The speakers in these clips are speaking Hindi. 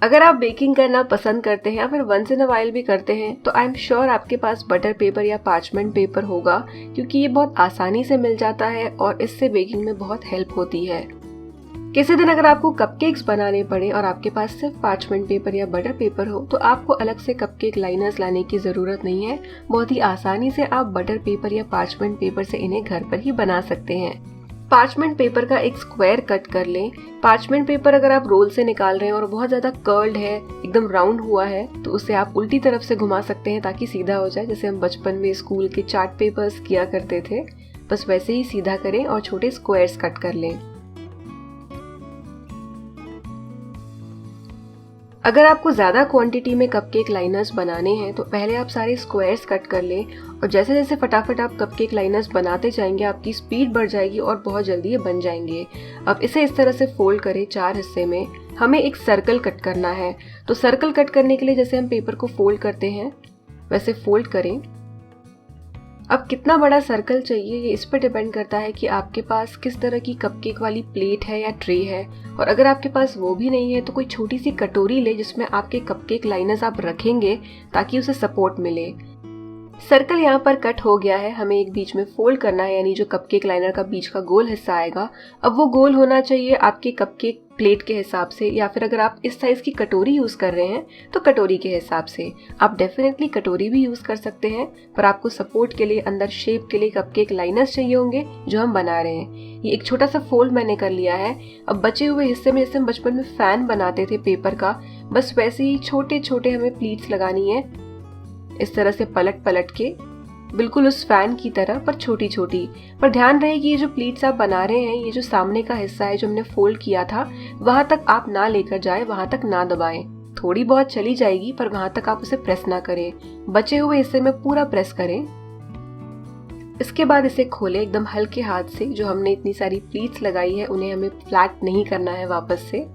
अगर आप बेकिंग करना पसंद करते हैं या फिर वंस इन अ वाइल भी करते हैं तो आई एम श्योर आपके पास बटर पेपर या पार्चमेंट पेपर होगा, क्योंकि ये बहुत आसानी से मिल जाता है और इससे बेकिंग में बहुत हेल्प होती है। किसी दिन अगर आपको कपकेक्स बनाने पड़े और आपके पास सिर्फ पार्चमेंट पेपर या बटर पेपर हो तो आपको अलग से कपकेक लाइनर्स लाने की ज़रूरत नहीं है। बहुत ही आसानी से आप बटर पेपर या पार्चमेंट पेपर से इन्हें घर पर ही बना सकते हैं। पार्चमेंट पेपर का एक स्क्वायर कट कर लें। पार्चमेंट पेपर अगर आप रोल से निकाल रहे हैं और बहुत ज़्यादा कर्ल्ड है, एकदम राउंड हुआ है, तो उसे आप उल्टी तरफ से घुमा सकते हैं ताकि सीधा हो जाए, जैसे हम बचपन में स्कूल के चार्ट पेपर्स किया करते थे। बस वैसे ही सीधा करें और छोटे स्क्वायर्स कट कर लें। अगर आपको ज़्यादा क्वांटिटी में कपकेक लाइनर्स बनाने हैं तो पहले आप सारे स्क्वायर्स कट कर लें और जैसे जैसे फटाफट आप कपकेक लाइनर्स बनाते जाएंगे आपकी स्पीड बढ़ जाएगी और बहुत जल्दी ये बन जाएंगे। अब इसे इस तरह से फोल्ड करें 4 हिस्से में। हमें एक सर्कल कट करना है, तो सर्कल कट करने के लिए जैसे हम पेपर को फोल्ड करते हैं वैसे फोल्ड करें। अब कितना बड़ा सर्कल चाहिए ये इस पर डिपेंड करता है कि आपके पास किस तरह की कपकेक वाली प्लेट है या ट्रे है, और अगर आपके पास वो भी नहीं है तो कोई छोटी सी कटोरी ले जिसमें आपके कपकेक लाइनर्स आप रखेंगे ताकि उसे सपोर्ट मिले। सर्कल यहाँ पर कट हो गया है, हमें एक बीच में फोल्ड करना है, यानी जो कपकेक लाइनर का बीच का गोल हिस्सा आएगा। अब वो गोल होना चाहिए आपके कपकेक प्लेट के हिसाब से, या फिर अगर आप इस साइज की कटोरी यूज कर रहे हैं तो कटोरी के हिसाब से। आप डेफिनेटली कटोरी भी यूज कर सकते हैं, पर आपको सपोर्ट के लिए अंदर शेप के लिए कपकेक लाइनर्स चाहिए होंगे जो हम बना रहे हैं। ये एक छोटा सा फोल्ड मैंने कर लिया है। अब बचे हुए हिस्से में जैसे हम बचपन में फैन बनाते थे पेपर का, बस वैसे ही छोटे छोटे हमें प्लीट्स लगानी है, इस तरह से पलट पलट के, बिल्कुल उस फैन की तरह पर छोटी छोटी। पर ध्यान रहे कि ये जो प्लीट्स आप बना रहे हैं, ये जो सामने का हिस्सा है जो हमने फोल्ड किया था वहां तक आप ना लेकर जाए, वहां तक ना दबाएं। थोड़ी बहुत चली जाएगी पर वहां तक आप उसे प्रेस ना करें, बचे हुए हिस्से में पूरा प्रेस करें। इसके बाद इसे खोलें एकदम हल्के हाथ से। जो हमने इतनी सारी प्लीट्स लगाई है उन्हें हमें फ्लैट नहीं करना है वापस से।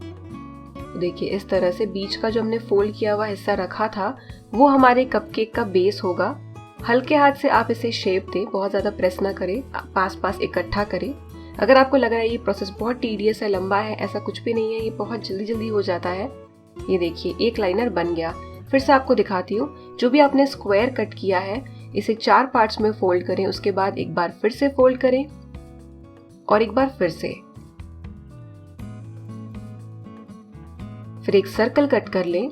देखिए इस तरह से बीच का जो हमने फोल्ड किया हुआ हिस्सा रखा था वो हमारे कपकेक का बेस होगा। हल्के हाथ से आप इसे शेप दें, बहुत ज़्यादा प्रेस ना करें, पास पास इकट्ठा करें। अगर आपको लग रहा है ये प्रोसेस बहुत टीडियस है, लंबा है, ऐसा कुछ भी नहीं है, ये बहुत जल्दी जल्दी हो जाता है। ये देखिए एक लाइनर बन गया। फिर से आपको दिखाती हूँ, जो भी आपने स्क्वायर कट किया है इसे 4 पार्ट्स में फोल्ड करें, उसके बाद एक बार फिर से फोल्ड करें और एक बार फिर से, फिर एक सर्कल कट कर लें।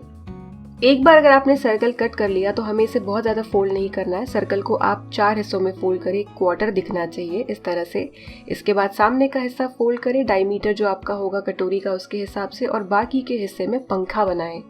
एक बार अगर आपने सर्कल कट कर लिया तो हमें इसे बहुत ज़्यादा फोल्ड नहीं करना है। सर्कल को आप 4 हिस्सों में फोल्ड करें, क्वार्टर दिखना चाहिए इस तरह से। इसके बाद सामने का हिस्सा फोल्ड करें, डायमीटर जो आपका होगा कटोरी का उसके हिसाब से, और बाकी के हिस्से में पंखा बनाएं।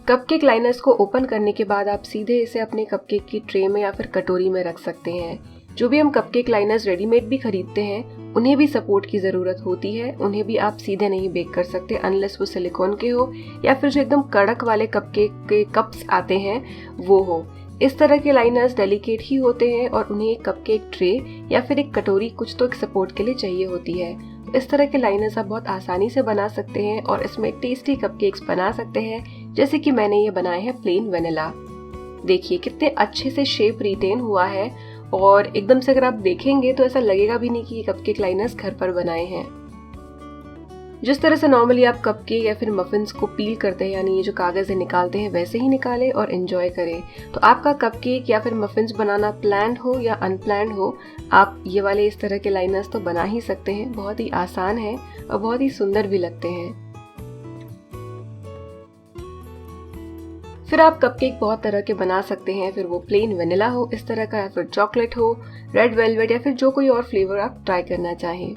कपकेक लाइनर्स को ओपन करने के बाद आप सीधे इसे अपने कपकेक की ट्रे में या फिर कटोरी में रख सकते हैं। जो भी हम कपकेक लाइनर्स रेडीमेड भी खरीदते हैं उन्हें भी सपोर्ट की ज़रूरत होती है, उन्हें भी आप सीधे नहीं बेक कर सकते अनलेस वो सिलिकॉन के हो या फिर जो एकदम कड़क वाले कपकेक के कप्स आते हैं वो हो। इस तरह के लाइनर्स डेलिकेट ही होते हैं और उन्हें एक कपकेक ट्रे या फिर एक कटोरी कुछ तो एक सपोर्ट के लिए चाहिए होती है। इस तरह के लाइनर्स आप बहुत आसानी से बना सकते हैं और इसमें टेस्टी कपकेक्स बना सकते हैं, जैसे कि मैंने ये बनाए हैं प्लेन वेनिला। देखिए कितने अच्छे से शेप रिटेन हुआ है और एकदम से अगर आप देखेंगे तो ऐसा लगेगा भी नहीं कि ये कपकेक लाइनर्स घर पर बनाए हैं। जिस तरह से नॉर्मली आप कपकेक या फिर मफिन्स को पील करते हैं, यानी ये जो कागज है निकालते हैं, वैसे ही निकालें और एंजॉय करें। तो आपका कपकेक या फिर मफिन्स बनाना प्लान्ड हो या अनप्लान्ड हो, आप ये वाले इस तरह के लाइनर्स तो बना ही सकते हैं। बहुत ही आसान है और बहुत ही सुंदर भी लगते हैं। फिर आप कपकेक बहुत तरह के बना सकते हैं, फिर वो प्लेन वेनिला हो इस तरह का, या फिर चॉकलेट हो, रेड वेलवेट, या फिर जो कोई और फ्लेवर आप ट्राई करना चाहें।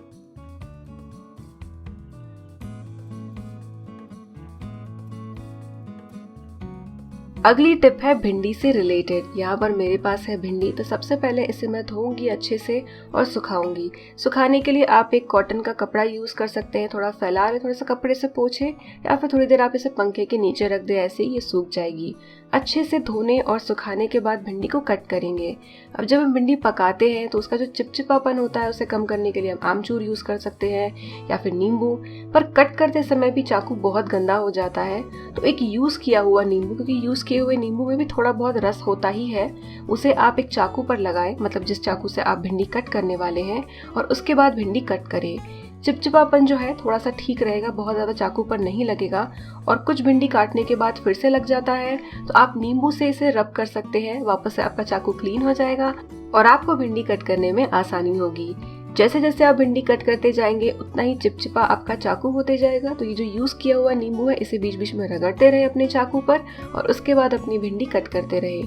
अगली टिप है भिंडी से रिलेटेड। यहाँ पर मेरे पास है भिंडी, तो सबसे पहले इसे मैं धोऊंगी अच्छे से और सुखाऊंगी। सुखाने के लिए आप एक कॉटन का कपड़ा यूज कर सकते हैं, थोड़ा फैला रहे, थोड़ा सा कपड़े से पोंछे, या फिर थोड़ी देर आप इसे पंखे के नीचे रख दे, ऐसे ही ये सूख जाएगी। अच्छे से धोने और सुखाने के बाद भिंडी को कट करेंगे। अब जब हम भिंडी पकाते हैं तो उसका जो चिपचिपापन होता है उसे कम करने के लिए हम आमचूर यूज कर सकते हैं या फिर नींबू, पर कट करते समय भी चाकू बहुत गंदा हो जाता है, तो एक यूज किया हुआ नींबू, क्योंकि यूज किए हुए नींबू में भी थोड़ा बहुत रस होता ही है, उसे आप एक चाकू पर लगाएं, मतलब जिस चाकू से आप भिंडी कट करने वाले हैं, और उसके बाद भिंडी कट करें। चिपचिपापन जो है थोड़ा सा ठीक रहेगा, बहुत ज़्यादा चाकू पर नहीं लगेगा। और कुछ भिंडी काटने के बाद फिर से लग जाता है तो आप नींबू से इसे रब कर सकते हैं, वापस से आपका चाकू क्लीन हो जाएगा और आपको भिंडी कट करने में आसानी होगी। जैसे जैसे आप भिंडी कट करते जाएंगे उतना ही चिपचिपा आपका चाकू होते जाएगा। तो ये जो यूज किया हुआ नींबू है इसे बीच बीच में रगड़ते रहे अपने चाकू पर और उसके बाद अपनी भिंडी कट करते रहे।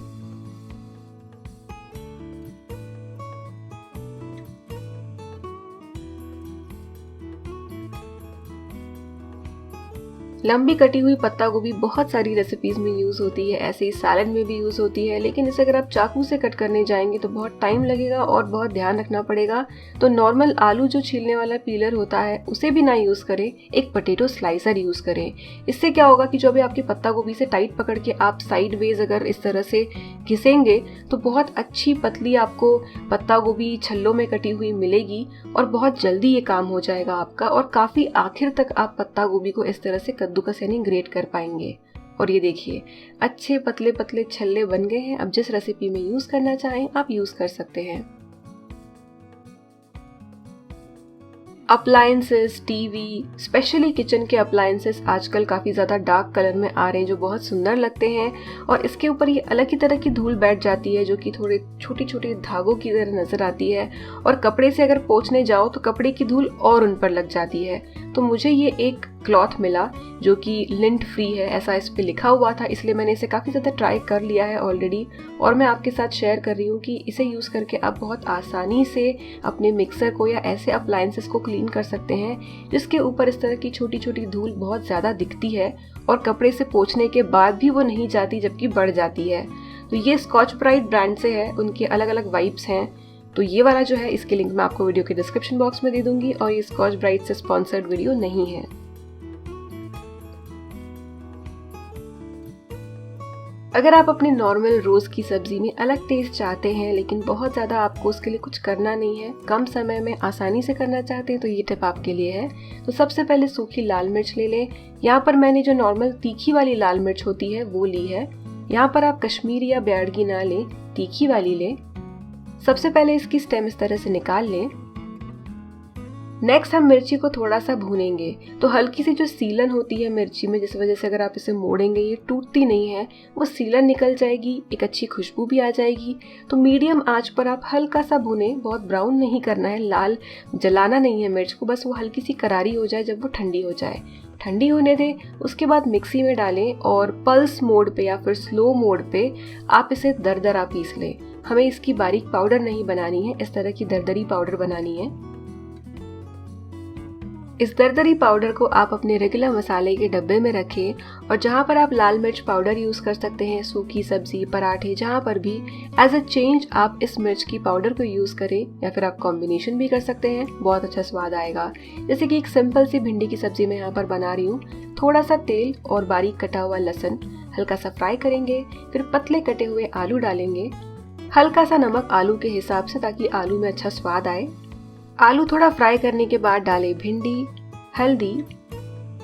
लंबी कटी हुई पत्ता गोभी बहुत सारी रेसिपीज में यूज होती है, ऐसे ही सैलेड में भी यूज होती है, लेकिन इसे अगर आप चाकू से कट करने जाएंगे तो बहुत टाइम लगेगा और बहुत ध्यान रखना पड़ेगा। तो नॉर्मल आलू जो छीलने वाला पीलर होता है उसे भी ना यूज करें, एक पोटैटो स्लाइसर यूज करें। इससे क्या होगा कि जो भी आपकी पत्ता गोभी से टाइट पकड़ के आप साइड वेज अगर इस तरह से घिसेंगे तो बहुत अच्छी पतली आपको पत्ता गोभी छल्लों में कटी हुई मिलेगी और बहुत जल्दी ये काम हो जाएगा आपका और काफी आखिर तक आप पत्ता गोभी को इस तरह से कद्दूकस यानी ग्रेट कर पाएंगे। और ये देखिए अच्छे पतले पतले छल्ले बन गए हैं। अब जिस रेसिपी में यूज करना चाहें आप यूज कर सकते हैं। अप्लायंसेस, टीवी, स्पेशली किचन के अप्लायंसेस आजकल काफ़ी ज़्यादा डार्क कलर में आ रहे हैं जो बहुत सुंदर लगते हैं और इसके ऊपर ये अलग ही तरह की धूल बैठ जाती है जो कि थोड़े छोटी छोटी धागों की तरह नज़र आती है और कपड़े से अगर पोंछने जाओ तो कपड़े की धूल और उन पर लग जाती है। तो मुझे ये एक क्लॉथ मिला जो कि लिंट फ्री है, ऐसा इस पे लिखा हुआ था, इसलिए मैंने इसे काफ़ी ज़्यादा ट्राई कर लिया है ऑलरेडी और मैं आपके साथ शेयर कर रही हूँ कि इसे यूज़ करके आप बहुत आसानी से अपने मिक्सर को या ऐसे अप्लायंसेस को क्लीन कर सकते हैं जिसके ऊपर इस तरह की छोटी छोटी धूल बहुत ज़्यादा दिखती है और कपड़े से पोंछने के बाद भी वो नहीं जाती जबकि बढ़ जाती है। तो ये स्कॉच ब्राइट ब्रांड से है, उनके अलग अलग वाइप्स हैं। तो ये वाला जो है इसके लिंक मैं आपको वीडियो के डिस्क्रिप्शन बॉक्स में दे दूंगी और ये स्कॉच ब्राइट से स्पॉन्सर्ड वीडियो नहीं है। अगर आप अपने नॉर्मल रोज की सब्जी में अलग टेस्ट चाहते हैं लेकिन बहुत ज़्यादा आपको उसके लिए कुछ करना नहीं है, कम समय में आसानी से करना चाहते हैं तो ये टिप आपके लिए है। तो सबसे पहले सूखी लाल मिर्च ले लें। यहाँ पर मैंने जो नॉर्मल तीखी वाली लाल मिर्च होती है वो ली है। यहाँ पर आप कश्मीरी या ब्याडगी ना लें, तीखी वाली लें। सबसे पहले इसकी स्टेम इस तरह से निकाल लें। नेक्स्ट हम मिर्ची को थोड़ा सा भूनेंगे। तो हल्की सी जो सीलन होती है मिर्ची में, जिस वजह से अगर आप इसे मोड़ेंगे ये टूटती नहीं है, वो सीलन निकल जाएगी, एक अच्छी खुशबू भी आ जाएगी। तो मीडियम आंच पर आप हल्का सा भुने, बहुत ब्राउन नहीं करना है, लाल जलाना नहीं है मिर्च को, बस वो हल्की सी करारी हो जाए। जब वो ठंडी हो जाए, ठंडी होने दें, उसके बाद मिक्सी में डालें और पल्स मोड पे या फिर स्लो मोड पे आप इसे दरदरा पीस लें। हमें इसकी बारीक पाउडर नहीं बनानी है, इस तरह की दरदरी पाउडर बनानी है। इस दरदरी पाउडर को आप अपने रेगुलर मसाले के डब्बे में रखें और जहाँ पर आप लाल मिर्च पाउडर यूज़ कर सकते हैं, सूखी सब्जी, पराठे, जहाँ पर भी एज अ चेंज आप इस मिर्च की पाउडर को यूज़ करें या फिर आप कॉम्बिनेशन भी कर सकते हैं, बहुत अच्छा स्वाद आएगा। जैसे कि एक सिंपल सी भिंडी की सब्जी मैं यहाँ पर बना रही हूँ। थोड़ा सा तेल और बारीक कटा हुआ लहसुन हल्का सा फ्राई करेंगे, फिर पतले कटे हुए आलू डालेंगे, हल्का सा नमक आलू के हिसाब से ताकि आलू में अच्छा स्वाद आए। आलू थोड़ा फ्राई करने के बाद डालें भिंडी, हल्दी,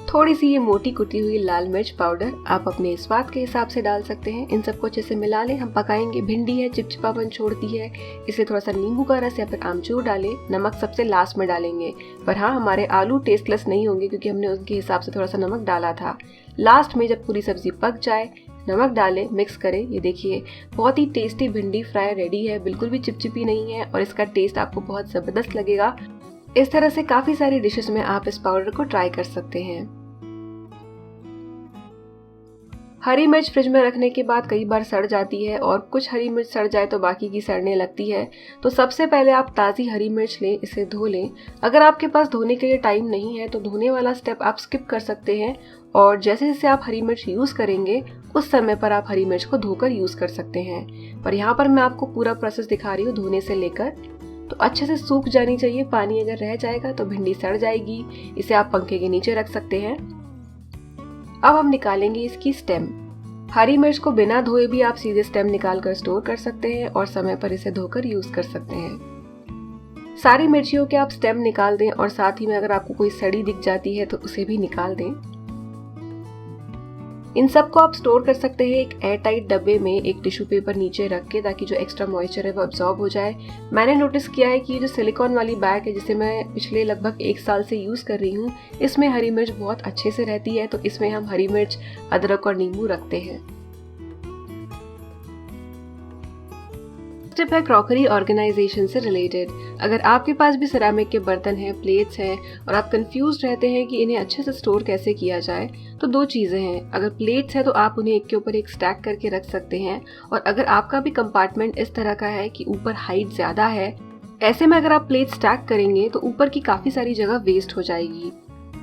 थोड़ी सी ये मोटी कुटी हुई लाल मिर्च पाउडर आप अपने स्वाद के हिसाब से डाल सकते हैं। इन सबको अच्छे से मिला लें। हम पकाएंगे, भिंडी है चिपचिपापन छोड़ती है, इसलिए थोड़ा सा नींबू का रस या फिर आमचूर डालें। नमक सबसे लास्ट में डालेंगे, पर हाँ हमारे आलू टेस्टलेस नहीं होंगे क्योंकि हमने उनके हिसाब से थोड़ा सा नमक डाला था। लास्ट में जब पूरी सब्जी पक जाए नमक डालें, मिक्स करें। ये देखिए बहुत ही टेस्टी भिंडी फ्राई रेडी है, बिल्कुल भी चिपचिपी नहीं है और इसका टेस्ट आपको बहुत ज़बरदस्त लगेगा। इस तरह से काफ़ी सारी डिशेस में आप इस पाउडर को ट्राई कर सकते हैं। हरी मिर्च फ्रिज में रखने के बाद कई बार सड़ जाती है और कुछ हरी मिर्च सड़ जाए तो बाकी की सड़ने लगती है। तो सबसे पहले आप ताज़ी हरी मिर्च लें, इसे धो लें। अगर आपके पास धोने के लिए टाइम नहीं है तो धोने वाला स्टेप आप स्किप कर सकते हैं और जैसे जैसे आप हरी मिर्च यूज़ करेंगे उस समय पर आप हरी मिर्च को धोकर यूज़ कर सकते हैं। पर यहाँ पर मैं आपको पूरा प्रोसेस दिखा रही हूँ धोने से लेकर। तो अच्छे से सूख जानी चाहिए, पानी अगर रह जाएगा तो भिंडी सड़ जाएगी। इसे आप पंखे के नीचे रख सकते हैं। अब हम निकालेंगे इसकी स्टेम। हरी मिर्च को बिना धोए भी आप सीधे स्टेम निकाल कर स्टोर कर सकते हैं और समय पर इसे धोकर यूज कर सकते हैं। सारी मिर्चियों के आप स्टेम निकाल दें और साथ ही में अगर आपको कोई सड़ी दिख जाती है तो उसे भी निकाल दें। इन सब को आप स्टोर कर सकते हैं एक एयर टाइट डब्बे में, एक टिश्यू पेपर नीचे रख के, ताकि जो एक्स्ट्रा मॉइस्चर है वो अब्जॉर्ब हो जाए। मैंने नोटिस किया है कि ये जो सिलिकॉन वाली बैग है जिसे मैं पिछले लगभग 1 साल से यूज़ कर रही हूँ, इसमें हरी मिर्च बहुत अच्छे से रहती है। तो इसमें हम हरी मिर्च, अदरक और नींबू रखते हैं। टिप है क्रॉकरी ऑर्गेनाइजेशन से रिलेटेड। अगर आपके पास भी सिरेमिक के बर्तन हैं, प्लेट्स हैं और आप कंफ्यूज रहते हैं कि इन्हें अच्छे से स्टोर कैसे किया जाए, तो 2 चीज़ें हैं। अगर प्लेट्स है तो आप उन्हें एक के ऊपर एक स्टैक करके रख सकते हैं, और अगर आपका भी कंपार्टमेंट इस तरह का है कि ऊपर हाइट ज़्यादा है, ऐसे में अगर आप प्लेट स्टैक करेंगे तो ऊपर की काफ़ी सारी जगह वेस्ट हो जाएगी।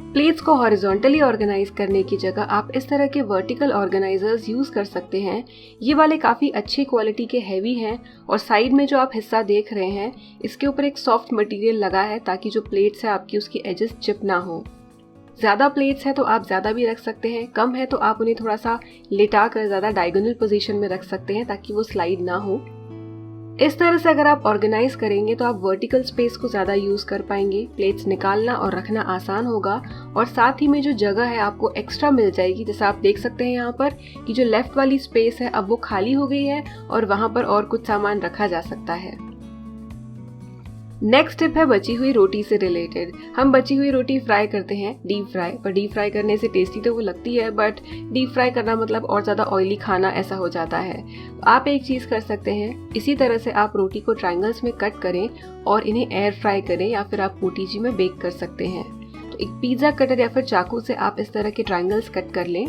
प्लेट्स को हॉरिजॉन्टली ऑर्गेनाइज करने की जगह आप इस तरह के वर्टिकल ऑर्गेनाइजर्स यूज़ कर सकते हैं। ये वाले काफ़ी अच्छी क्वालिटी के हैवी हैं, और साइड में जो आप हिस्सा देख रहे हैं इसके ऊपर एक सॉफ्ट मटेरियल लगा है ताकि जो प्लेट्स है आपकी उसकी एजेस चिप ना हो। ज़्यादा प्लेट्स है तो आप ज़्यादा भी रख सकते हैं, कम है तो आप उन्हें थोड़ा सा लेटा कर ज़्यादा डायगोनल पोजीशन में रख सकते हैं ताकि वो स्लाइड ना हो। इस तरह से अगर आप ऑर्गेनाइज करेंगे तो आप वर्टिकल स्पेस को ज़्यादा यूज़ कर पाएंगे, प्लेट्स निकालना और रखना आसान होगा, और साथ ही में जो जगह है आपको एक्स्ट्रा मिल जाएगी। जैसे आप देख सकते हैं यहाँ पर कि जो लेफ्ट वाली स्पेस है अब वो खाली हो गई है और वहाँ पर और कुछ सामान रखा जा सकता है। नेक्स्ट टिप है बची हुई रोटी से रिलेटेड। हम बची हुई रोटी फ्राई करते हैं, डीप फ्राई, पर डीप फ्राई करने से टेस्टी तो वो लगती है, बट डीप फ्राई करना मतलब और ज़्यादा ऑयली खाना ऐसा हो जाता है। आप एक चीज़ कर सकते हैं, इसी तरह से आप रोटी को ट्रायंगल्स में कट करें और इन्हें एयर फ्राई करें, या फिर आप ओटीजी में बेक कर सकते हैं। तो एक पिज़्ज़ा कटर या फिर चाकू से आप इस तरह के ट्रायंगल्स कट कर लें।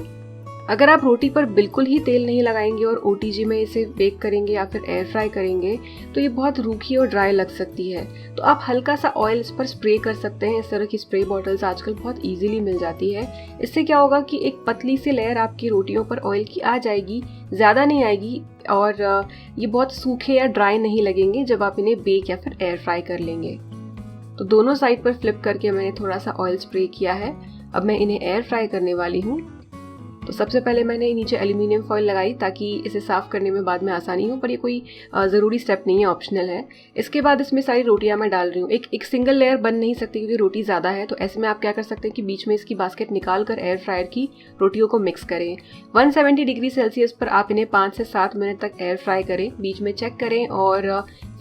अगर आप रोटी पर बिल्कुल ही तेल नहीं लगाएंगे और ओटीजी में इसे बेक करेंगे या फिर एयर फ्राई करेंगे तो ये बहुत रूखी और ड्राई लग सकती है। तो आप हल्का सा ऑयल इस पर स्प्रे कर सकते हैं। इस तरह की स्प्रे बॉटल्स आजकल बहुत इजीली मिल जाती है। इससे क्या होगा कि एक पतली सी लेयर आपकी रोटियों पर ऑयल की आ जाएगी, ज़्यादा नहीं आएगी, और ये बहुत सूखे या ड्राई नहीं लगेंगे जब आप इन्हें बेक या फिर एयर फ्राई कर लेंगे। तो दोनों साइड पर फ्लिप करके मैंने थोड़ा सा ऑयल स्प्रे किया है। अब मैं इन्हें एयर फ्राई करने वाली हूँ। तो सबसे पहले मैंने नीचे एल्यूमिनियम फॉइल लगाई ताकि इसे साफ़ करने में बाद में आसानी हो, पर ये कोई ज़रूरी स्टेप नहीं है, ऑप्शनल है। इसके बाद इसमें सारी रोटियां मैं डाल रही हूँ। एक सिंगल लेयर बन नहीं सकती क्योंकि रोटी ज़्यादा है। तो ऐसे में आप क्या कर सकते हैं कि बीच में इसकी बास्केट निकाल कर एयर फ्रायर की रोटियों को मिक्स करें। 170 डिग्री सेल्सियस पर आप इन्हें 5 से 7 मिनट तक एयर फ्राई करें। बीच में चेक करें और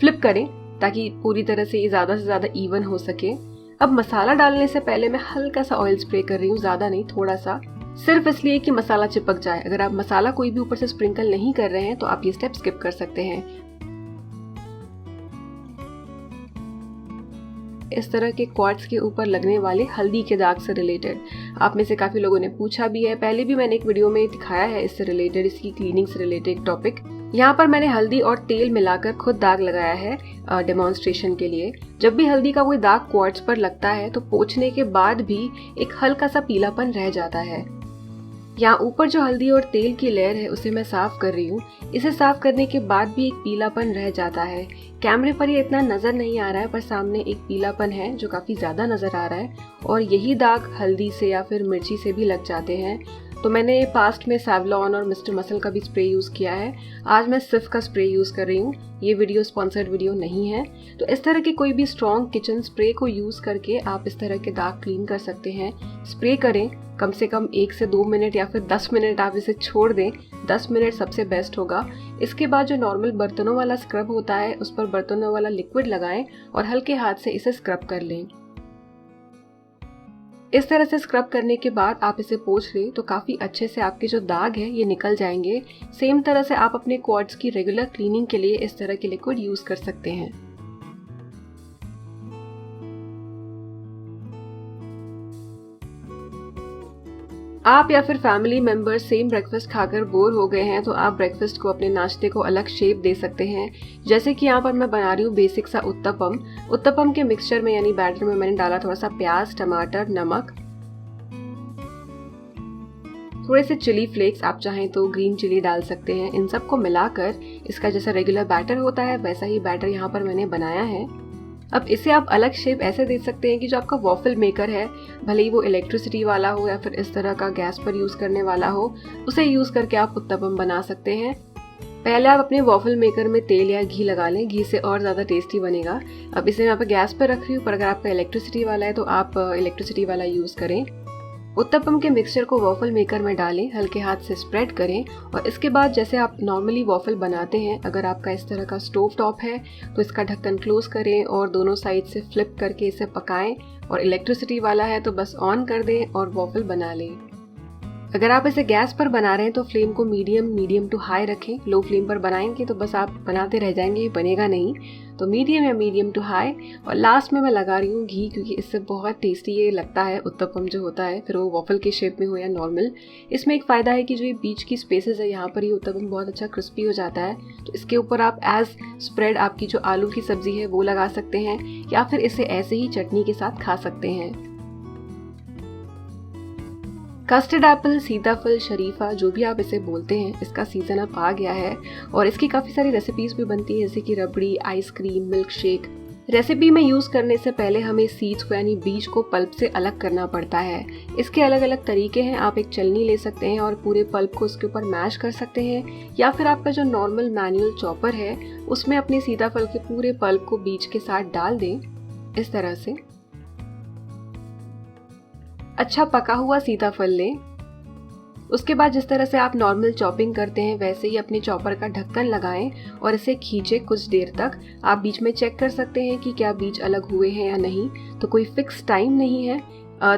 फ्लिप करें ताकि पूरी तरह से ये ज़्यादा से ज़्यादा इवन हो सके। अब मसाला डालने से पहले मैं हल्का सा ऑयल स्प्रे कर रही हूँ, ज़्यादा नहीं, थोड़ा सा, सिर्फ इसलिए कि मसाला चिपक जाए। अगर आप मसाला कोई भी ऊपर से स्प्रिंकल नहीं कर रहे हैं तो आप ये स्टेप स्किप कर सकते हैं। इस तरह के क्वार्ट्स के ऊपर लगने वाले हल्दी के दाग से रिलेटेड आप में से काफ़ी लोगों ने पूछा भी है, पहले भी मैंने एक वीडियो में दिखाया है इससे रिलेटेड, इसकी क्लीनिंग से रिलेटेड टॉपिक। यहाँ पर मैंने हल्दी और तेल मिलाकर खुद दाग लगाया है डेमोन्स्ट्रेशन के लिए। जब भी हल्दी का कोई दाग क्वार्ट्स पर लगता है तो पोंछने के बाद भी एक हल्का सा पीलापन रह जाता है। यहाँ ऊपर जो हल्दी और तेल की लेयर है उसे मैं साफ कर रही हूँ। इसे साफ करने के बाद भी एक पीलापन रह जाता है। कैमरे पर ये इतना नजर नहीं आ रहा है, पर सामने एक पीलापन है जो काफी ज्यादा नजर आ रहा है, और यही दाग हल्दी से या फिर मिर्ची से भी लग जाते हैं। तो मैंने पास्ट में सैवलॉन और मिस्टर मसल का भी स्प्रे यूज़ किया है। आज मैं सिर्फ का स्प्रे यूज़ कर रही हूँ। ये वीडियो स्पॉन्सर्ड वीडियो नहीं है। तो इस तरह के कोई भी स्ट्रॉन्ग किचन स्प्रे को यूज़ करके आप इस तरह के दाग क्लीन कर सकते हैं। स्प्रे करें, कम से कम 1 से 2 मिनट या फिर 10 मिनट आप इसे छोड़ दें। 10 मिनट सबसे बेस्ट होगा। इसके बाद जो नॉर्मल बर्तनों वाला स्क्रब होता है उस पर बर्तनों वाला लिक्विड लगाएं और हल्के हाथ से इसे स्क्रब कर लें। इस तरह से स्क्रब करने के बाद आप इसे पोंछ लें तो काफ़ी अच्छे से आपके जो दाग है ये निकल जाएंगे। सेम तरह से आप अपने क्वार्ट्स की रेगुलर क्लीनिंग के लिए इस तरह के लिक्विड यूज़ कर सकते हैं। आप या फिर फैमिली मेंबर सेम ब्रेकफास्ट खाकर बोर हो गए हैं तो आप ब्रेकफास्ट को, अपने नाश्ते को अलग शेप दे सकते हैं। जैसे कि यहाँ पर मैं बना रही हूँ बेसिक सा उत्तपम। उत्तपम के मिक्सचर में यानी बैटर में मैंने डाला थोड़ा सा प्याज, टमाटर, नमक, थोड़े से चिली फ्लेक्स, आप चाहें तो ग्रीन चिली डाल सकते हैं। इन सबको मिलाकर इसका जैसा रेगुलर बैटर होता है वैसा ही बैटर यहाँ पर मैंने बनाया है। अब इसे आप अलग शेप ऐसे दे सकते हैं कि जो आपका वॉफल मेकर है, भले ही वो इलेक्ट्रिसिटी वाला हो या फिर इस तरह का गैस पर यूज़ करने वाला हो, उसे यूज़ करके आप उत्तपम बना सकते हैं। पहले आप अपने वॉफल मेकर में तेल या घी लगा लें, घी से और ज़्यादा टेस्टी बनेगा। अब इसे मैं यहाँ पर गैस पर रख रही हूँ, पर अगर आपका इलेक्ट्रिसिटी वाला है तो आप इलेक्ट्रिसिटी वाला यूज़ करें। उत्तपम के मिक्सचर को वॉफल मेकर में डालें, हल्के हाथ से स्प्रेड करें और इसके बाद जैसे आप नॉर्मली वॉफल बनाते हैं, अगर आपका इस तरह का स्टोव टॉप है तो इसका ढक्कन क्लोज करें और दोनों साइड से फ्लिप करके इसे पकाएं, और इलेक्ट्रिसिटी वाला है तो बस ऑन कर दें और वॉफल बना लें। अगर आप इसे गैस पर बना रहे हैं तो फ्लेम को मीडियम टू हाई रखें। लो फ्लेम पर बनाएंगे तो बस आप बनाते रह जाएंगे, ये बनेगा नहीं। तो मीडियम या मीडियम टू हाई। और लास्ट में मैं लगा रही हूँ घी, क्योंकि इससे बहुत टेस्टी ये लगता है उत्तपम जो होता है, फिर वो वॉफल के शेप में हो या नॉर्मल। इसमें एक फ़ायदा है कि जो ये बीच की स्पेसेस है यहाँ पर ये उत्तपम बहुत अच्छा क्रिस्पी हो जाता है। तो इसके ऊपर आप एज स्प्रेड आपकी जो आलू की सब्जी है वो लगा सकते हैं, या फिर इसे ऐसे ही चटनी के साथ खा सकते हैं। कस्टर्ड एप्पल, सीताफल, शरीफा, जो भी आप इसे बोलते हैं, इसका सीज़न अब आ गया है और इसकी काफ़ी सारी रेसिपीज़ भी बनती है, जैसे कि रबड़ी, आइसक्रीम, मिल्क शेक। रेसिपी में यूज़ करने से पहले हमें सीड्स को यानी बीज को पल्प से अलग करना पड़ता है। इसके अलग अलग तरीके हैं। आप एक छलनी ले सकते हैं और पूरे पल्प को उसके ऊपर मैश कर सकते हैं, या फिर आपका जो नॉर्मल मैनुअल चॉपर है उसमें अपने सीताफल के पूरे पल्प को बीज के साथ डाल दें, इस तरह से। अच्छा पका हुआ सीताफल लें। उसके बाद जिस तरह से आप नॉर्मल चॉपिंग करते हैं वैसे ही अपने चॉपर का ढक्कन लगाएं और इसे खींचे कुछ देर तक। आप बीच में चेक कर सकते हैं कि क्या बीज अलग हुए हैं या नहीं। तो कोई फिक्स टाइम नहीं है,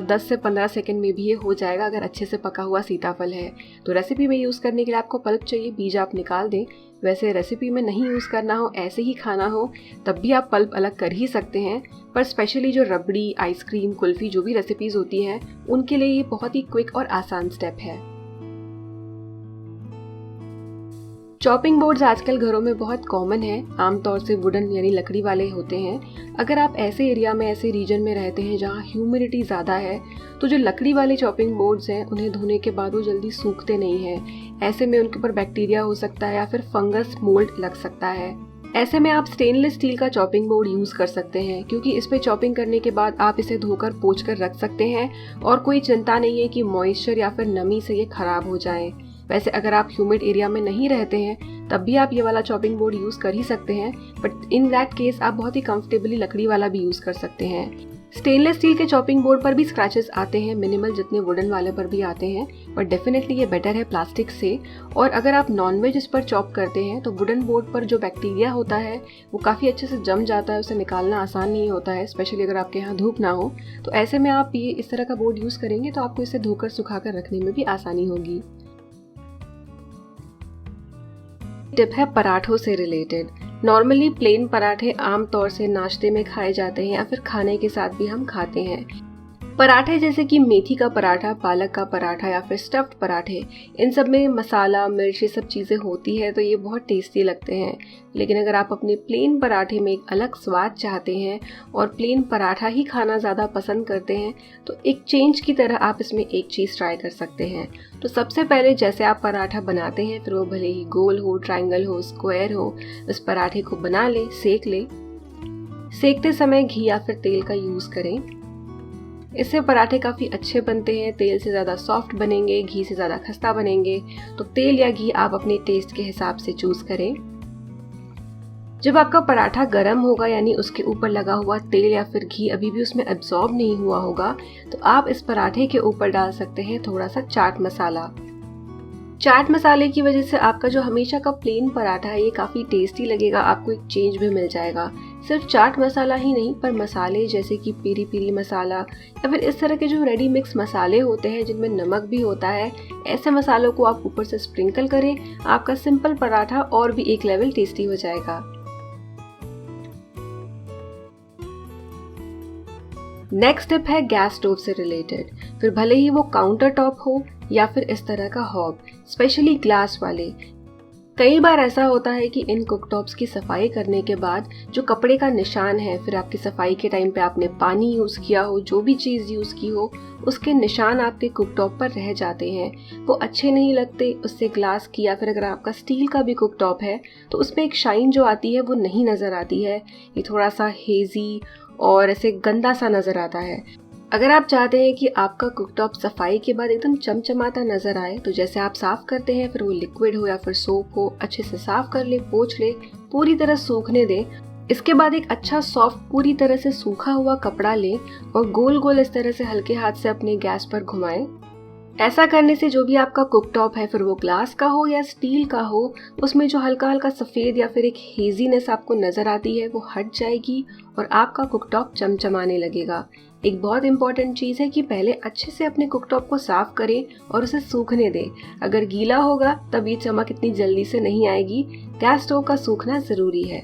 10 से 15 सेकंड में भी ये हो जाएगा अगर अच्छे से पका हुआ सीताफल है। तो रेसिपी में यूज़ करने के लिए आपको पल्प चाहिए, बीज आप निकाल दें। वैसे रेसिपी में नहीं यूज़ करना हो, ऐसे ही खाना हो, तब भी आप पल्प अलग कर ही सकते हैं। पर स्पेशली जो रबड़ी, आइसक्रीम, कुल्फ़ी जो भी रेसिपीज़ होती हैं उनके लिए ये बहुत ही क्विक और आसान स्टेप है। चॉपिंग बोर्ड्स आजकल घरों में बहुत कॉमन है, आमतौर से वुडन यानी लकड़ी वाले होते हैं। अगर आप ऐसे एरिया में, ऐसे रीजन में रहते हैं जहाँ ह्यूमिडिटी ज़्यादा है, तो जो लकड़ी वाले चॉपिंग बोर्ड्स हैं उन्हें धोने के बाद वो जल्दी सूखते नहीं हैं। ऐसे में उनके ऊपर बैक्टीरिया हो सकता है या फिर फंगस, मोल्ड लग सकता है। ऐसे में आप स्टेनलेस स्टील का चॉपिंग बोर्ड यूज़ कर सकते हैं, क्योंकि इस पे चॉपिंग करने के बाद आप इसे धोकर पोंछ कर रख सकते हैं और कोई चिंता नहीं है कि मॉइस्चर या फिर नमी से ये खराब हो जाए। वैसे अगर आप ह्यूमिड एरिया में नहीं रहते हैं तब भी आप ये वाला चॉपिंग बोर्ड यूज़ कर ही सकते हैं, बट इन दैट केस आप बहुत ही कंफर्टेबली लकड़ी वाला भी यूज़ कर सकते हैं। स्टेनलेस स्टील के चॉपिंग बोर्ड पर भी स्क्रैचेस आते हैं, मिनिमल जितने वुडन वाले पर भी आते हैं, बट डेफिनेटली ये बेटर है प्लास्टिक से। और अगर आप नॉनवेज इस पर चॉप करते हैं तो वुडन बोर्ड पर जो बैक्टीरिया होता है वो काफ़ी अच्छे से जम जाता है, उसे निकालना आसान नहीं होता है, स्पेशली अगर आपके यहाँ धूप ना हो। तो ऐसे में आप ये इस तरह का बोर्ड यूज़ करेंगे तो आपको इसे धोकर सुखा कर रखने में भी आसानी होगी। टिप है पराठों से रिलेटेड। नॉर्मली प्लेन पराठे आमतौर से नाश्ते में खाए जाते हैं या फिर खाने के साथ भी हम खाते हैं। पराठे जैसे कि मेथी का पराठा, पालक का पराठा या फिर स्टफ्ड पराठे, इन सब में मसाला, मिर्च, ये सब चीज़ें होती है तो ये बहुत टेस्टी लगते हैं। लेकिन अगर आप अपने प्लेन पराठे में एक अलग स्वाद चाहते हैं और प्लेन पराठा ही खाना ज़्यादा पसंद करते हैं तो एक चेंज की तरह आप इसमें एक चीज़ ट्राई कर सकते हैं। तो सबसे पहले जैसे आप पराठा बनाते हैं, फिर वो भले ही गोल हो, ट्रायंगल हो, स्क्वायर हो, उस पराठे को बना लें, सेक लें। सेकते समय घी या फिर तेल का यूज़ करें, इससे पराठे काफ़ी अच्छे बनते हैं। तेल से ज़्यादा सॉफ्ट बनेंगे, घी से ज़्यादा खस्ता बनेंगे। तो तेल या घी आप अपने टेस्ट के हिसाब से चूज़ करें। जब आपका पराठा गर्म होगा, यानी उसके ऊपर लगा हुआ तेल या फिर घी अभी भी उसमें एब्जॉर्ब नहीं हुआ होगा, तो आप इस पराठे के ऊपर डाल सकते हैं थोड़ा सा चाट मसाला। चाट मसाले की वजह से आपका जो हमेशा का प्लेन पराठा है ये काफ़ी टेस्टी लगेगा, आपको एक चेंज भी मिल जाएगा। सिर्फ चाट मसाला ही नहीं, पर मसाले जैसे कि पेरी पेरी मसाला या फिर इस तरह के जो रेडी मिक्स मसाले होते हैं जिनमें नमक भी होता है, ऐसे मसालों को आप ऊपर से स्प्रिंकल करें, आपका सिंपल पराठा और भी एक लेवल टेस्टी हो जाएगा। नेक्स्ट टिप है गैस स्टोव से रिलेटेड। फिर भले ही वो काउंटर टॉप हो या फिर इस तरह का हॉब, स्पेशली ग्लास वाले। कई बार ऐसा होता है कि इन कुकटॉप्स की सफाई करने के बाद जो कपड़े का निशान है, फिर आपकी सफाई के टाइम पे आपने पानी यूज़ किया हो, जो भी चीज़ यूज़ की हो, उसके निशान आपके कुकटॉप पर रह जाते हैं। वो अच्छे नहीं लगते। उससे ग्लास की या फिर अगर आपका स्टील का भी कुकटॉप है तो उसमें एक शाइन जो आती है वो नहीं नज़र आती है। ये थोड़ा सा हेजी और ऐसे गंदा सा नज़र आता है। अगर आप चाहते हैं कि आपका कुकटॉप सफाई के बाद एकदम चमचमाता नज़र आए, तो जैसे आप साफ़ करते हैं, फिर वो लिक्विड हो या फिर सोप हो, अच्छे से साफ़ कर ले, पोंछ ले, पूरी तरह सूखने दें। इसके बाद एक अच्छा सॉफ्ट पूरी तरह से सूखा हुआ कपड़ा लें और गोल गोल इस तरह से हल्के हाथ से अपने गैस पर घुमाएं। ऐसा करने से जो भी आपका कुकटॉप है, फिर वो ग्लास का हो या स्टील का हो, उसमें जो हल्का हल्का सफ़ेद या फिर एक हेजीनेस आपको नज़र आती है वो हट जाएगी और आपका कुकटॉप चमचमाने लगेगा। एक बहुत इंपॉर्टेंट चीज़ है कि पहले अच्छे से अपने कुकटॉप को साफ करें और उसे सूखने दें। अगर गीला होगा तब ये चमक इतनी जल्दी से नहीं आएगी। गैस स्टोव का सूखना ज़रूरी है।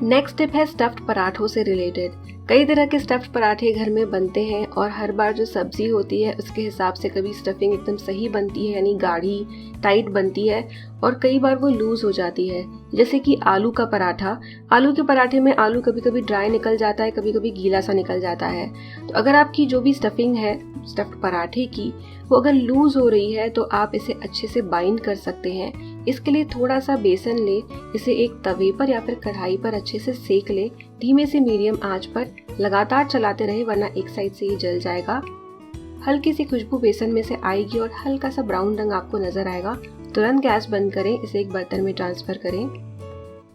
नेक्स्ट टिप है स्टफ्ड पराठों से रिलेटेड। कई तरह के स्टफ्ड पराठे घर में बनते हैं और हर बार जो सब्जी होती है उसके हिसाब से कभी स्टफिंग एकदम सही बनती है, यानी गाढ़ी टाइट बनती है, और कई बार वो लूज हो जाती है। जैसे कि आलू का पराठा, आलू के पराठे में आलू कभी कभी ड्राई निकल जाता है, कभी कभी गीला सा निकल जाता है। तो अगर आपकी जो भी स्टफिंग है स्टफ्ड पराठे की वो अगर लूज हो रही है तो आप इसे अच्छे से बाइंड कर सकते हैं। इसके लिए थोड़ा सा बेसन ले, इसे एक तवे पर या फिर कढ़ाई पर अच्छे से सेक ले, धीमे से मीडियम आंच पर लगातार चलाते रहे, वरना एक साइड से ही जल जाएगा। हल्की सी खुशबू बेसन में से आएगी और हल्का सा ब्राउन रंग आपको नजर आएगा। तुरंत गैस बंद करें, इसे एक बर्तन में ट्रांसफर करें।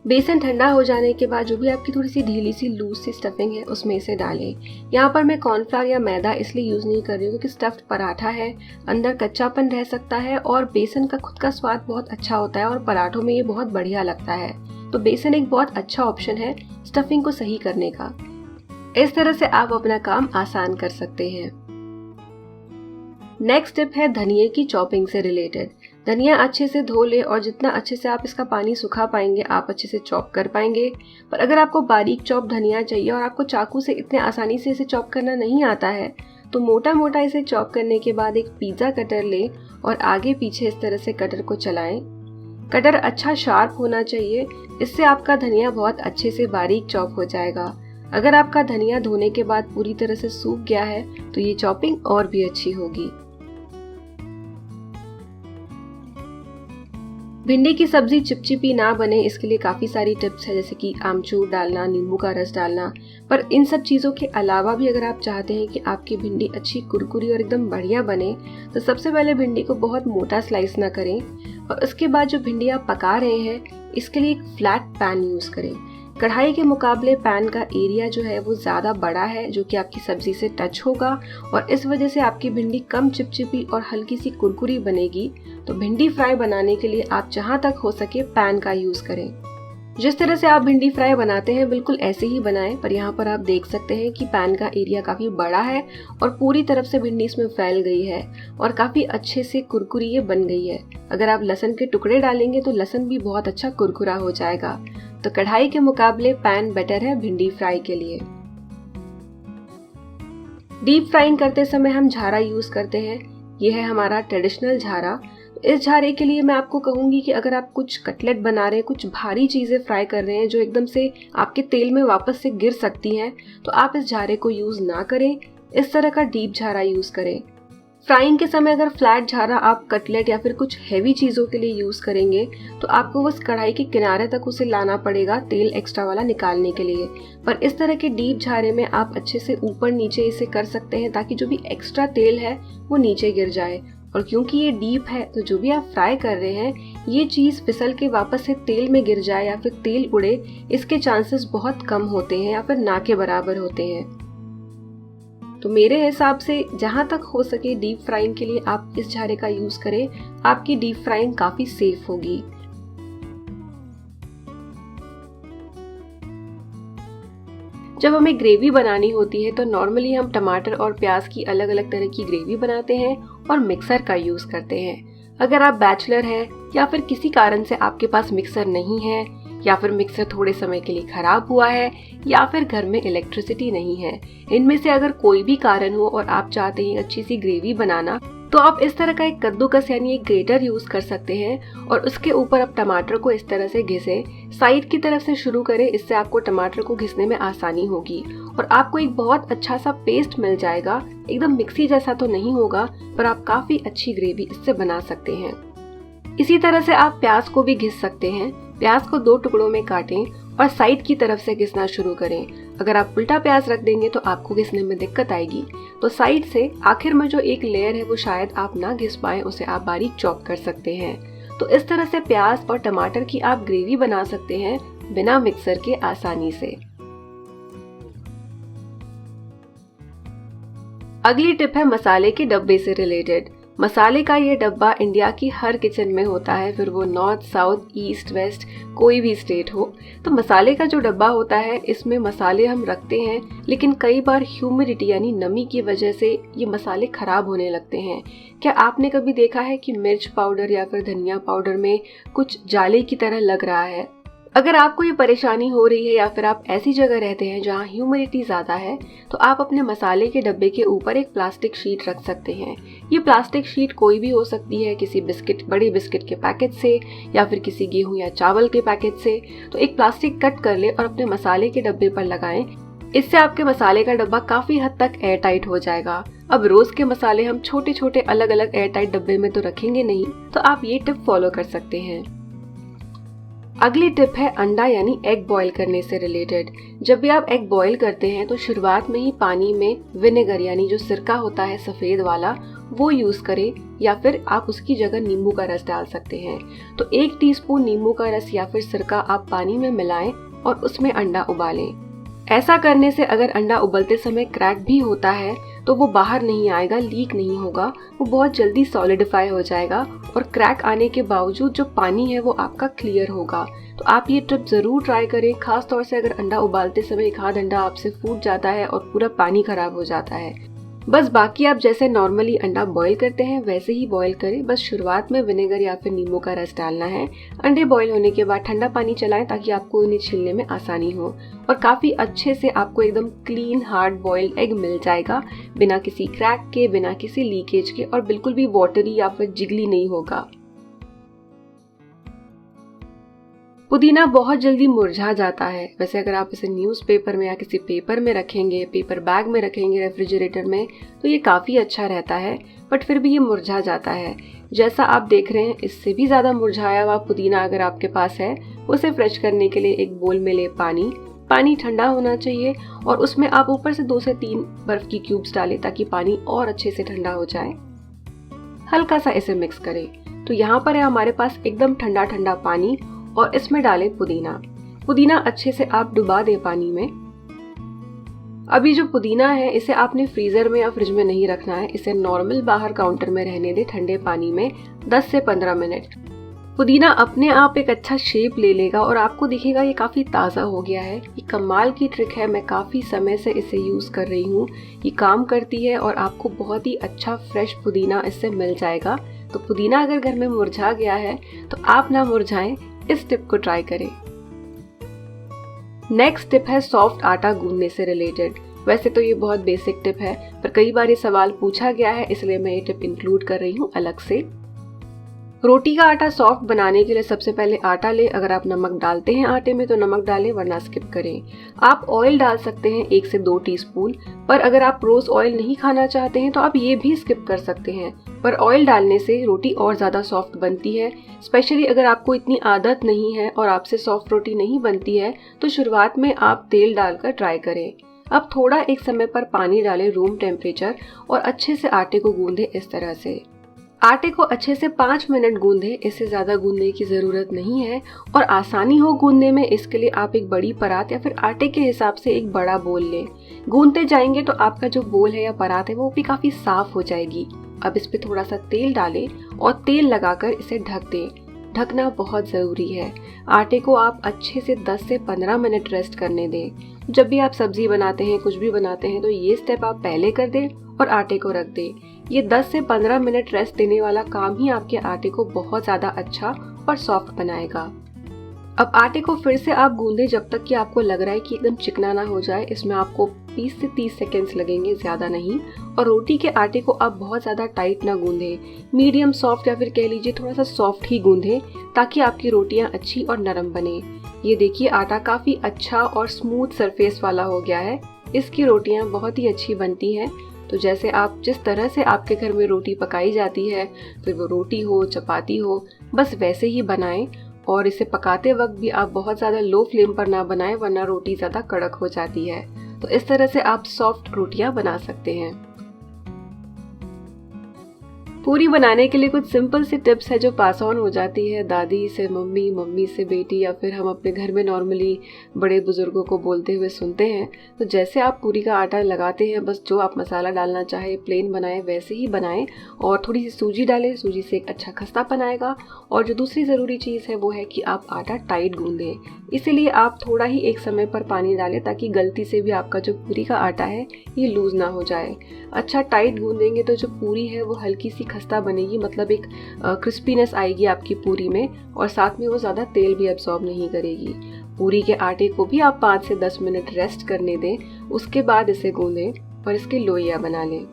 बेसन ठंडा हो जाने के बाद जो भी आपकी थोड़ी सी ढीली सी लूज सी स्टफिंग है उसमें इसे डालें। यहाँ पर मैं कॉर्नफ्लावर या मैदा इसलिए यूज नहीं कर रही हूँ क्योंकि स्टफ्ड पराठा है, अंदर कच्चापन रह सकता है और बेसन का खुद का स्वाद बहुत अच्छा होता है और पराठों में ये बहुत बढ़िया लगता है। तो बेसन एक बहुत अच्छा ऑप्शन है स्टफिंग को सही करने का। इस तरह से आप अपना काम आसान कर सकते हैं। नेक्स्ट टिप है धनिये की चॉपिंग से रिलेटेड। धनिया अच्छे से धो ले और जितना अच्छे से आप इसका पानी सुखा पाएंगे आप अच्छे से चॉप कर पाएंगे। पर अगर आपको बारीक चॉप धनिया चाहिए और आपको चाकू से इतने आसानी से इसे चॉप करना नहीं आता है तो मोटा मोटा इसे चॉप करने के बाद एक पिज्जा कटर ले और आगे पीछे इस तरह से कटर को चलाएं। कटर अच्छा शार्प होना चाहिए, इससे आपका धनिया बहुत अच्छे से बारीक चॉप हो जाएगा। अगर आपका धनिया धोने के बाद पूरी तरह से सूख गया है तो ये चॉपिंग और भी अच्छी होगी। भिंडी की सब्जी चिपचिपी ना बने इसके लिए काफ़ी सारी टिप्स है, जैसे कि आमचूर डालना, नींबू का रस डालना। पर इन सब चीज़ों के अलावा भी अगर आप चाहते हैं कि आपकी भिंडी अच्छी कुरकुरी और एकदम बढ़िया बने तो सबसे पहले भिंडी को बहुत मोटा स्लाइस ना करें और उसके बाद जो भिंडी आप पका रहे हैं इसके लिए एक फ्लैट पैन यूज़ करें। कढ़ाई के मुकाबले पैन का एरिया जो है वो ज़्यादा बड़ा है जो कि आपकी सब्जी से टच होगा और इस वजह से आपकी भिंडी कम चिपचिपी और हल्की सी कुरकुरी बनेगी। तो भिंडी फ्राई बनाने के लिए आप जहाँ तक हो सके पैन का यूज़ करें। जिस तरह से आप भिंडी फ्राई बनाते हैं बिल्कुल ऐसे ही बनाएं, पर यहाँ पर आप देख सकते हैं कि पैन का एरिया काफ़ी बड़ा है और पूरी तरफ से भिंडी इसमें फैल गई है और काफ़ी अच्छे से कुरकुरी ये बन गई है। अगर आप लहसुन के टुकड़े डालेंगे तो लहसुन भी बहुत अच्छा कुरकुरा हो जाएगा। तो कढ़ाई के मुकाबले पैन बेटर है भिंडी फ्राई के लिए। डीप फ्राइंग करते समय हम झारा यूज करते हैं। यह है हमारा ट्रेडिशनल झारा। इस झारे के लिए मैं आपको कहूंगी कि अगर आप कुछ कटलेट बना रहे हैं, कुछ भारी चीजें फ्राई कर रहे हैं जो एकदम से आपके तेल में वापस से गिर सकती हैं, तो आप इस झारे को यूज ना करें। इस तरह का डीप झारा यूज करें। फ्राइंग के समय अगर फ्लैट झारा आप कटलेट या फिर कुछ हैवी चीज़ों के लिए यूज़ करेंगे तो आपको बस कढ़ाई के किनारे तक उसे लाना पड़ेगा तेल एक्स्ट्रा वाला निकालने के लिए। पर इस तरह के डीप झारे में आप अच्छे से ऊपर नीचे इसे कर सकते हैं ताकि जो भी एक्स्ट्रा तेल है वो नीचे गिर जाए। और क्योंकि ये डीप है तो जो भी आप फ्राई कर रहे हैं ये चीज़ फिसल के वापस से तेल में गिर जाए या फिर तेल उड़े, इसके चांसेस बहुत कम होते हैं या फिर ना के बराबर होते हैं। तो मेरे हिसाब से जहाँ तक हो सके डीप फ्राइंग के लिए आप इस झारे का यूज करें, आपकी डीप फ्राइंग काफी सेफ होगी। जब हमें ग्रेवी बनानी होती है तो नॉर्मली हम टमाटर और प्याज की अलग अलग तरह की ग्रेवी बनाते हैं और मिक्सर का यूज करते हैं। अगर आप बैचलर हैं या फिर किसी कारण से आपके पास मिक्सर नहीं है या फिर मिक्सर थोड़े समय के लिए खराब हुआ है या फिर घर में इलेक्ट्रिसिटी नहीं है, इनमें से अगर कोई भी कारण हो और आप चाहते हैं अच्छी सी ग्रेवी बनाना, तो आप इस तरह का एक कद्दूकस यानी एक ग्रेटर यूज कर सकते हैं और उसके ऊपर आप टमाटर को इस तरह से घिसें। साइड की तरफ से शुरू करें, इससे आपको टमाटर को घिसने में आसानी होगी और आपको एक बहुत अच्छा सा पेस्ट मिल जाएगा। एकदम मिक्सी जैसा तो नहीं होगा पर आप काफी अच्छी ग्रेवी इससे बना सकते हैं। इसी तरह से आप प्याज को भी घिस सकते हैं। प्याज को 2 टुकड़ों में काटें और साइड की तरफ से घिसना शुरू करें। अगर आप उल्टा प्याज रख देंगे तो आपको घिसने में दिक्कत आएगी। तो साइड से आखिर में जो एक लेयर है वो शायद आप ना घिस पाए, उसे आप बारीक चॉप कर सकते हैं। तो इस तरह से प्याज और टमाटर की आप ग्रेवी बना सकते हैं बिना मिक्सर के आसानी से। अगली टिप है मसाले के डब्बे से रिलेटेड। मसाले का ये डब्बा इंडिया की हर किचन में होता है, फिर वो नॉर्थ, साउथ, ईस्ट, वेस्ट कोई भी स्टेट हो। तो मसाले का जो डब्बा होता है इसमें मसाले हम रखते हैं, लेकिन कई बार ह्यूमिडिटी यानी नमी की वजह से ये मसाले खराब होने लगते हैं। क्या आपने कभी देखा है कि मिर्च पाउडर या फिर धनिया पाउडर में कुछ जाले की तरह लग रहा है? अगर आपको ये परेशानी हो रही है या फिर आप ऐसी जगह रहते हैं जहाँ ह्यूमिडिटी ज़्यादा है, तो आप अपने मसाले के डब्बे के ऊपर एक प्लास्टिक शीट रख सकते हैं। ये प्लास्टिक शीट कोई भी हो सकती है, किसी बड़े बिस्किट के पैकेट से या फिर किसी गेहूं या चावल के पैकेट से। तो एक प्लास्टिक कट कर ले और अपने मसाले के डब्बे पर लगाएं। इससे आपके मसाले का डब्बा काफ़ी हद तक एयर टाइट हो जाएगा। अब रोज के मसाले हम छोटे छोटे अलग अलग एयर टाइट डब्बे में तो रखेंगे नहीं, तो आप ये टिप फॉलो कर सकते हैं। अगली टिप है अंडा यानी एग बॉईल करने से रिलेटेड। जब भी आप एग बॉईल करते हैं तो शुरुआत में ही पानी में विनेगर यानी जो सिरका होता है सफ़ेद वाला वो यूज़ करें, या फिर आप उसकी जगह नींबू का रस डाल सकते हैं। तो 1 टीस्पून नींबू का रस या फिर सिरका आप पानी में मिलाएं और उसमें अंडा उबालें। ऐसा करने से अगर अंडा उबलते समय क्रैक भी होता है तो वो बाहर नहीं आएगा, लीक नहीं होगा, वो बहुत जल्दी सॉलिडिफाई हो जाएगा और क्रैक आने के बावजूद जो पानी है वो आपका क्लियर होगा। तो आप ये टिप ज़रूर ट्राई करें, खास तौर से अगर अंडा उबालते समय एक आध अंडा आपसे फूट जाता है और पूरा पानी खराब हो जाता है। बस बाकी आप जैसे नॉर्मली अंडा बॉईल करते हैं वैसे ही बॉईल करें। बस शुरुआत में विनेगर या फिर नींबू का रस डालना है। अंडे बॉईल होने के बाद ठंडा पानी चलाएं ताकि आपको उन्हें छीलने में आसानी हो, और काफ़ी अच्छे से आपको एकदम क्लीन हार्ड बॉइल्ड एग मिल जाएगा, बिना किसी क्रैक के, बिना किसी लीकेज के, और बिल्कुल भी वाटरी या फिर जिगली नहीं होगा। पुदीना बहुत जल्दी मुरझा जाता है। वैसे अगर आप इसे न्यूज़पेपर में या किसी पेपर में रखेंगे, पेपर बैग में रखेंगे रेफ्रिजरेटर में, तो ये काफ़ी अच्छा रहता है, बट फिर भी ये मुरझा जाता है। जैसा आप देख रहे हैं, इससे भी ज़्यादा मुरझाया हुआ पुदीना अगर आपके पास है, उसे फ्रेश करने के लिए एक बोल में ले पानी ठंडा होना चाहिए और उसमें आप ऊपर से 2 से 3 बर्फ़ की क्यूब्स डालें ताकि पानी और अच्छे से ठंडा हो जाए। हल्का सा इसे मिक्स करें। तो यहाँ पर है हमारे पास एकदम ठंडा ठंडा पानी और इसमें डालें पुदीना अच्छे से आप डुबा दें पानी में। अभी जो पुदीना है इसे आपने फ्रीजर में या फ्रिज में नहीं रखना है, इसे नॉर्मल बाहर काउंटर में रहने दें ठंडे पानी में 10 से 15 मिनट। पुदीना अपने आप एक अच्छा शेप ले लेगा और आपको दिखेगा ये काफ़ी ताज़ा हो गया है। ये कमाल की ट्रिक है, मैं काफ़ी समय से इसे यूज़ कर रही हूँ। ये काम करती है और आपको बहुत ही अच्छा फ्रेश पुदीना इससे मिल जाएगा। तो पुदीना अगर घर में मुरझा गया है तो आप ना मुरझाएं, इस टिप को ट्राई करें। नेक्स्ट टिप है सॉफ्ट आटा गूंदने से रिलेटेड। वैसे तो ये बहुत बेसिक टिप है, पर कई बार ये सवाल पूछा गया है, इसलिए मैं ये टिप इंक्लूड कर रही हूँ अलग से। रोटी का आटा सॉफ्ट बनाने के लिए सबसे पहले आटा ले। अगर आप नमक डालते हैं आटे में तो नमक डालें, वरना स्किप करें। आप ऑयल डाल सकते हैं 1 से 2 टीस्पून, पर अगर आप रोज ऑयल नहीं खाना चाहते हैं तो आप ये भी स्किप कर सकते हैं। पर ऑयल डालने से रोटी और ज़्यादा सॉफ्ट बनती है। स्पेशली अगर आपको इतनी आदत नहीं है और आपसे सॉफ्ट रोटी नहीं बनती है तो शुरुआत में आप तेल डालकर ट्राई करें। अब थोड़ा एक समय पर पानी डालें रूम टेम्परेचर और अच्छे से आटे को गूंदें इस तरह से। आटे को अच्छे से 5 मिनट गूंदें, इससे ज़्यादा गूंदने की ज़रूरत नहीं है। और आसानी हो गूंदने में, इसके लिए आप एक बड़ी परात या फिर आटे के हिसाब से एक बड़ा बोल लें। गूंदते जाएंगे तो आपका जो बोल है या परात है वो भी काफ़ी साफ हो जाएगी। अब इस पे थोड़ा सा तेल डालें और तेल लगाकर इसे ढक दें। ढकना बहुत ज़रूरी है। आटे को आप अच्छे से 10 से 15 मिनट रेस्ट करने दें। जब भी आप सब्जी बनाते हैं, कुछ भी बनाते हैं, तो ये स्टेप आप पहले कर दें और आटे को रख दें। ये 10 से 15 मिनट रेस्ट देने वाला काम ही आपके आटे को बहुत ज़्यादा अच्छा और सॉफ्ट बनाएगा। अब आटे को फिर से आप गूंदें जब तक कि आपको लग रहा है कि एकदम चिकना ना हो जाए। इसमें आपको 20 से 30 सेकेंड्स लगेंगे, ज़्यादा नहीं। और रोटी के आटे को आप बहुत ज़्यादा टाइट ना गूंदें, मीडियम सॉफ्ट या फिर कह लीजिए थोड़ा सा सॉफ्ट ही गूंदें, ताकि आपकी रोटियां अच्छी और नरम बने। ये देखिए आटा काफ़ी अच्छा और स्मूथ सरफेस वाला हो गया है। इसकी रोटियां बहुत ही अच्छी बनती हैं। तो जैसे आप जिस तरह से आपके घर में रोटी पकाई जाती है, फिर वो रोटी हो चपाती हो, बस वैसे ही बनाएं। और इसे पकाते वक्त भी आप बहुत ज़्यादा लो फ्लेम पर ना बनाएं, वरना रोटी ज़्यादा कड़क हो जाती है। तो इस तरह से आप सॉफ्ट रोटियां बना सकते हैं। पूरी बनाने के लिए कुछ सिंपल सी टिप्स है जो पास ऑन हो जाती है दादी से मम्मी, मम्मी से बेटी, या फिर हम अपने घर में नॉर्मली बड़े बुजुर्गों को बोलते हुए सुनते हैं। तो जैसे आप पूरी का आटा लगाते हैं, बस जो आप मसाला डालना चाहे प्लेन बनाएं वैसे ही बनाएं, और थोड़ी सी सूजी डालें, सूजी से एक अच्छा खस्तापन आएगा। और जो दूसरी ज़रूरी चीज़ है वो है कि आप आटा टाइट गूंदें, इसीलिए आप थोड़ा ही एक समय पर पानी डालें ताकि गलती से भी आपका जो पूरी का आटा है ये लूज़ ना हो जाए। अच्छा टाइट गूंदेंगे तो जो पूरी है वो हल्की सी खस्ता बनेगी, मतलब एक क्रिस्पीनेस आएगी आपकी पूरी में, और साथ में वो ज़्यादा तेल भी एब्जॉर्ब नहीं करेगी। पूरी के आटे को भी आप 5 से 10 मिनट रेस्ट करने दें, उसके बाद इसे गूंदें और इसकी लोइयाँ बना लें।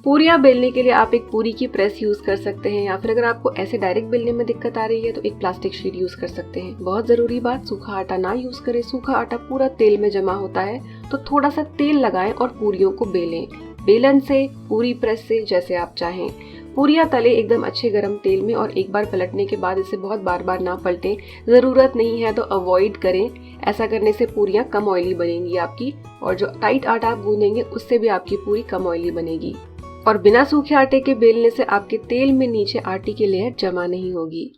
पूरियाँ बेलने के लिए आप एक पूरी की प्रेस यूज़ कर सकते हैं, या फिर अगर आपको ऐसे डायरेक्ट बेलने में दिक्कत आ रही है तो एक प्लास्टिक शीट यूज़ कर सकते हैं। बहुत ज़रूरी बात, सूखा आटा ना यूज़ करें, सूखा आटा पूरा तेल में जमा होता है, तो थोड़ा सा तेल लगाएं और पूरियों को बेलें, बेलन से, पूरी प्रेस से, जैसे आप चाहें। पूरियाँ तले एकदम अच्छे गरम तेल में, और एक बार पलटने के बाद इसे बहुत बार बार ना पलटें, ज़रूरत नहीं है तो अवॉइड करें। ऐसा करने से पूरियाँ कम ऑयली बनेंगी आपकी, और जो टाइट आटा आप गूंदेंगे उससे भी आपकी पूरी कम ऑयली बनेगी। और बिना सूखे आटे के बेलने से आपके तेल में नीचे आटे की लेयर जमा नहीं होगी।